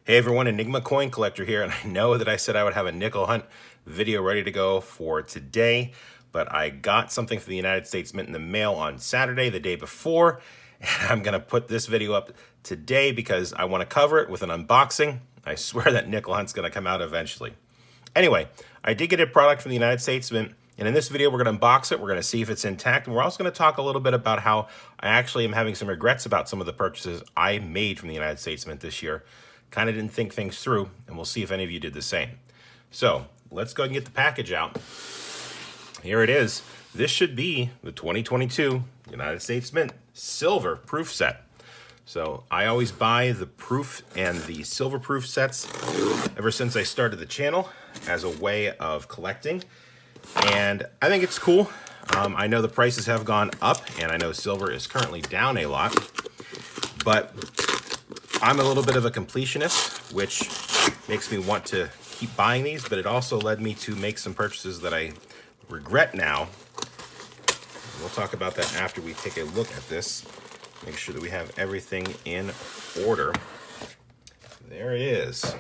Hey everyone, EnigmaCoinCollector here, and I know that I said I would have a nickel hunt video ready to go for today, but I got something from the United States Mint in the mail on Saturday, the day before, and I'm going to put this video up today because I want to cover it with an unboxing. I swear that nickel hunt's going to come out eventually. Anyway, I did get a product from the United States Mint, and in this video we're going to unbox it, we're going to see if it's intact, and we're also going to talk a little bit about how I actually am having some regrets about some of the purchases I made from the United States Mint this year. Kind of didn't think things through, and we'll see if any of you did the same. So let's go ahead and get the package out. Here it is. This should be the 2022 United States Mint silver proof set. So I always buy the proof and the silver proof sets ever since I started the channel as a way of collecting. And I think it's cool. I know the prices have gone up, and I know silver is currently down a lot, but I'm a little bit of a completionist, which makes me want to keep buying these, but it also led me to make some purchases that I regret now. We'll talk about that after we take a look at this. Make sure that we have everything in order. There it is.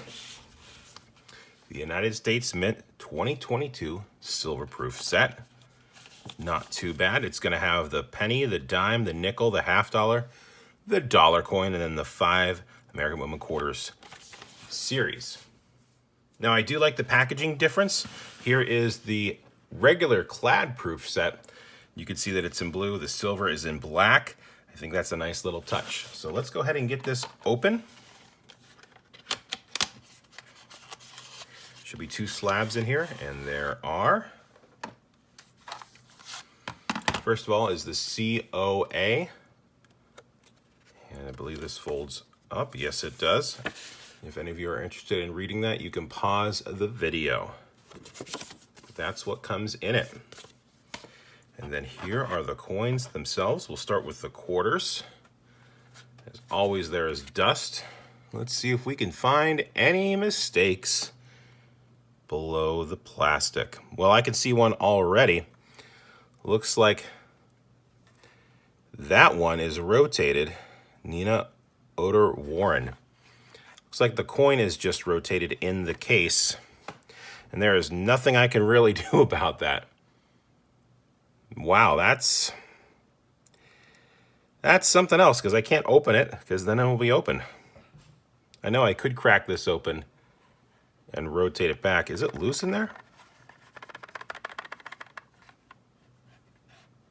The United States Mint 2022 silver proof set. Not too bad. It's going to have the penny, the dime, the nickel, the half dollar, the dollar coin, and then the 5 American Woman Quarters series. Now, I do like the packaging difference. Here is the regular clad proof set. You can see that it's in blue. The silver is in black. I think that's a nice little touch. So let's go ahead and get this open. Should be 2 slabs in here, and there are. First of all is the COA. And I believe this folds up. Yes, it does. If any of you are interested in reading that, you can pause the video. That's what comes in it. And then here are the coins themselves. We'll start with the quarters. As always, there is dust. Let's see if we can find any mistakes below the plastic. Well, I can see one already. Looks like that one is rotated. Nina Oder Warren. Looks like the coin is just rotated in the case, and there is nothing I can really do about that. Wow, that's something else, because I can't open it, because then it will be open. I know I could crack this open and rotate it back. Is it loose in there?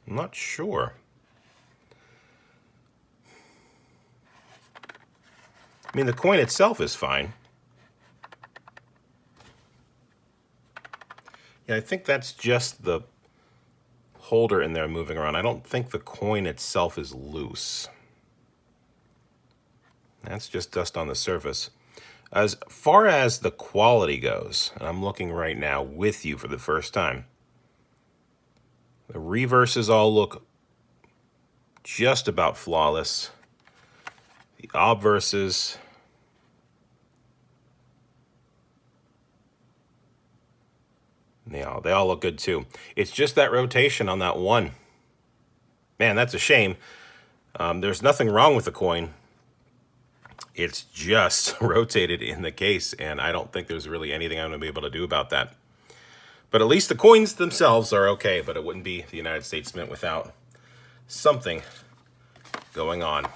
I'm not sure. I mean, the coin itself is fine. Yeah, I think that's just the holder in there moving around. I don't think the coin itself is loose. That's just dust on the surface. As far as the quality goes, and I'm looking right now with you for the first time, the reverses all look just about flawless. The obverses, they all look good too. It's just that rotation on that one. Man, that's a shame. There's nothing wrong with the coin. It's just rotated in the case, and I don't think there's really anything I'm going to be able to do about that. But at least the coins themselves are okay, but it wouldn't be the United States Mint without something going on.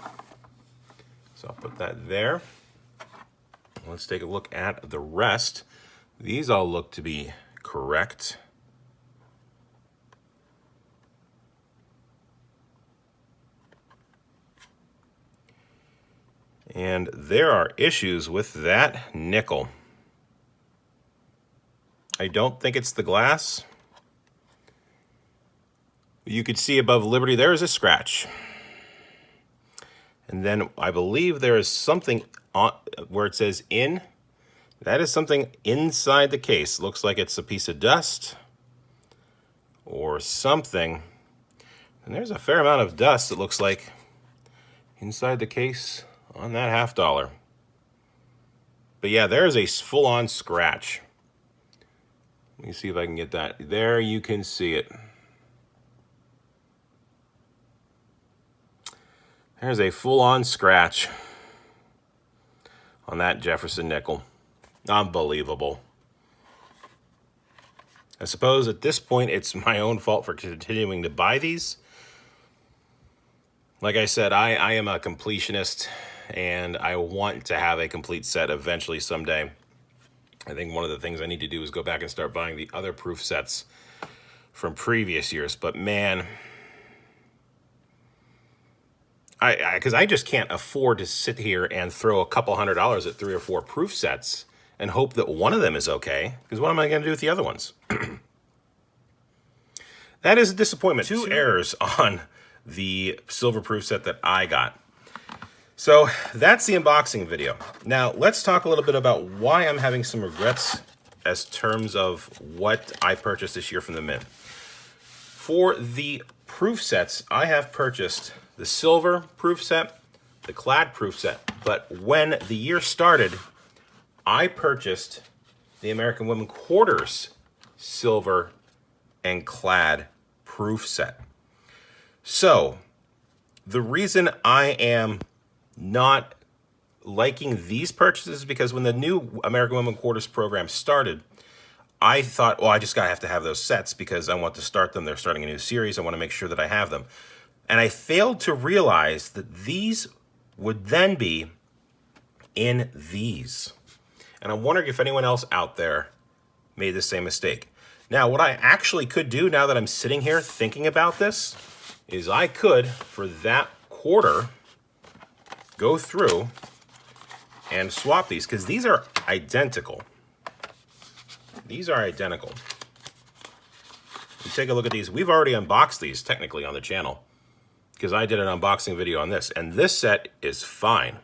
So I'll put that there. Let's take a look at the rest. These all look to be correct. And there are issues with that nickel. I don't think it's the glass. You could see above Liberty there is a scratch. And then I believe there is something on where it says in. That is something inside the case. Looks like it's a piece of dust or something. And there's a fair amount of dust, it looks like, inside the case on that half dollar. But yeah, there's a full-on scratch. Let me see if I can get that. There you can see it. There's a full-on scratch on that Jefferson nickel. Unbelievable. I suppose at this point it's my own fault for continuing to buy these. Like I said, I am a completionist, and I want to have a complete set eventually someday. I think one of the things I need to do is go back and start buying the other proof sets from previous years. But man, because I just can't afford to sit here and throw a couple $100s at 3 or 4 proof sets and hope that one of them is okay, because what am I going to do with the other ones? That is a disappointment. Two errors on the silver proof set that I got. So that's the unboxing video. Now let's talk a little bit about why I'm having some regrets as terms of what I purchased this year from the mint. For the proof sets, I have purchased the silver proof set, the clad proof set, but when the year started, I purchased the American Women Quarters silver and clad proof set. So the reason I am not liking these purchases is because when the new American Women Quarters program started, I thought, well, I just have to have those sets because I want to start them. They're starting a new series. I want to make sure that I have them. And I failed to realize that these would then be in these. And I'm wondering if anyone else out there made the same mistake. Now, what I actually could do now that I'm sitting here thinking about this is I could, for that quarter, go through and swap these, because these are identical. These are identical. You take a look at these. We've already unboxed these technically on the channel because I did an unboxing video on this, and this set is fine.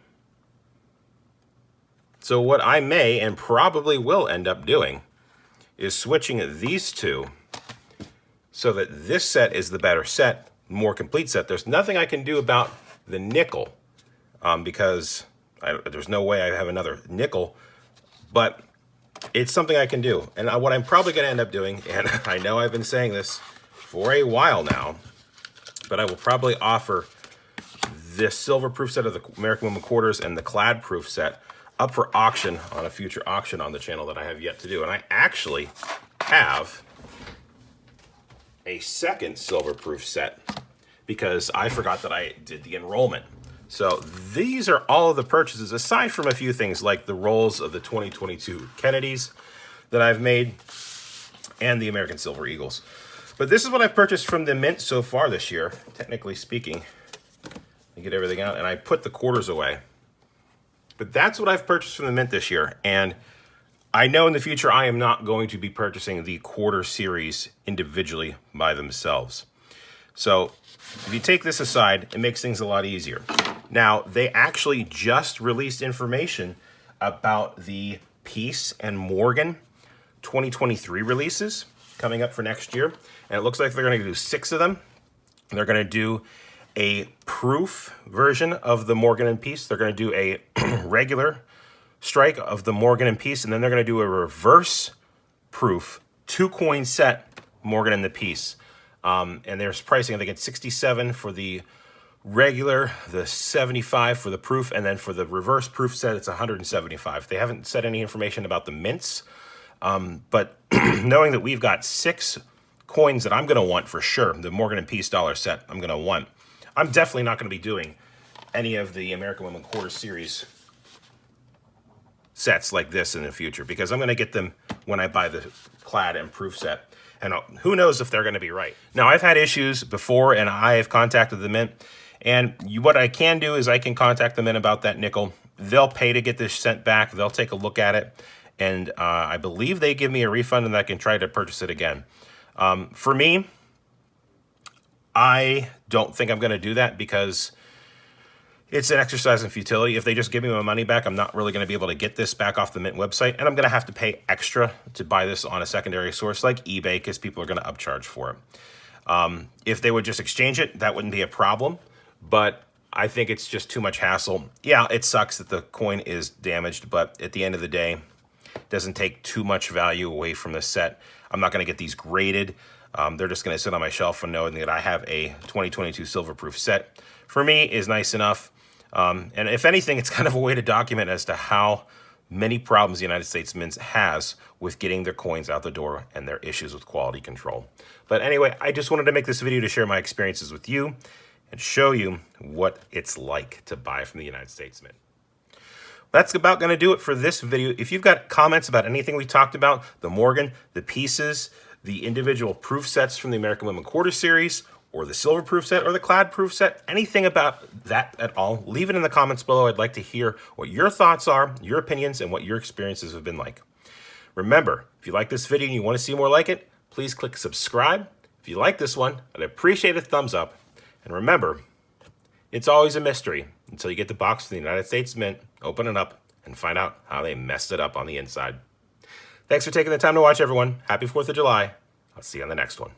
So what I may and probably will end up doing is switching these two so that this set is the better set, more complete set. There's nothing I can do about the nickel because there's no way I have another nickel, but it's something I can do. And what I'm probably going to end up doing, and I know I've been saying this for a while now, but I will probably offer this silver proof set of the American Women Quarters and the clad proof set up for auction on a future auction on the channel that I have yet to do. And I actually have a second silver proof set because I forgot that I did the enrollment. So these are all of the purchases, aside from a few things like the rolls of the 2022 Kennedys that I've made and the American Silver Eagles. But this is what I've purchased from the mint so far this year, technically speaking. I get everything out, and I put the quarters away. But that's what I've purchased from the mint this year, and I know in the future I am not going to be purchasing the quarter series individually by themselves. So if you take this aside, it makes things a lot easier. Now, they actually just released information about the Peace and Morgan 2023 releases coming up for next year. And it looks like they're going to do 6 of them. They're going to do a proof version of the Morgan and Peace. They're going to do a regular strike of the Morgan and Peace. And then they're going to do a reverse proof 2-coin set Morgan and the Peace. And there's pricing, I think it's 67 for the regular, the 75 for the proof, and then for the reverse proof set, it's 175. They haven't said any information about the mints, but knowing that we've got 6 coins that I'm going to want for sure, the Morgan and Peace dollar set I'm going to want, I'm definitely not going to be doing any of the American Women Quarter Series sets like this in the future, because I'm going to get them when I buy the clad and proof set. And who knows if they're going to be right. Now, I've had issues before, and I have contacted the mint. And what I can do is I can contact the mint about that nickel. They'll pay to get this sent back. They'll take a look at it. And I believe they give me a refund, and I can try to purchase it again. For me, I don't think I'm going to do that because it's an exercise in futility. If they just give me my money back, I'm not really going to be able to get this back off the mint website, and I'm going to have to pay extra to buy this on a secondary source like eBay because people are going to upcharge for it. If they would just exchange it, that wouldn't be a problem, but I think it's just too much hassle. Yeah, it sucks that the coin is damaged, but at the end of the day, it doesn't take too much value away from the set. I'm not going to get these graded. They're just going to sit on my shelf and knowing that I have a 2022 silver proof set. For me, is nice enough. And if anything, it's kind of a way to document as to how many problems the United States Mint has with getting their coins out the door and their issues with quality control. But anyway, I just wanted to make this video to share my experiences with you and show you what it's like to buy from the United States Mint. That's about going to do it for this video. If you've got comments about anything we talked about, the Morgan, the pieces, the individual proof sets from the American Women Quarter Series, or the silver proof set, or the clad proof set, anything about that at all, leave it in the comments below. I'd like to hear what your thoughts are, your opinions, and what your experiences have been like. Remember, if you like this video and you want to see more like it, please click subscribe. If you like this one, I'd appreciate a thumbs up. And remember, it's always a mystery until you get the box from the United States Mint, open it up, and find out how they messed it up on the inside. Thanks for taking the time to watch, everyone. Happy 4th of July. I'll see you on the next one.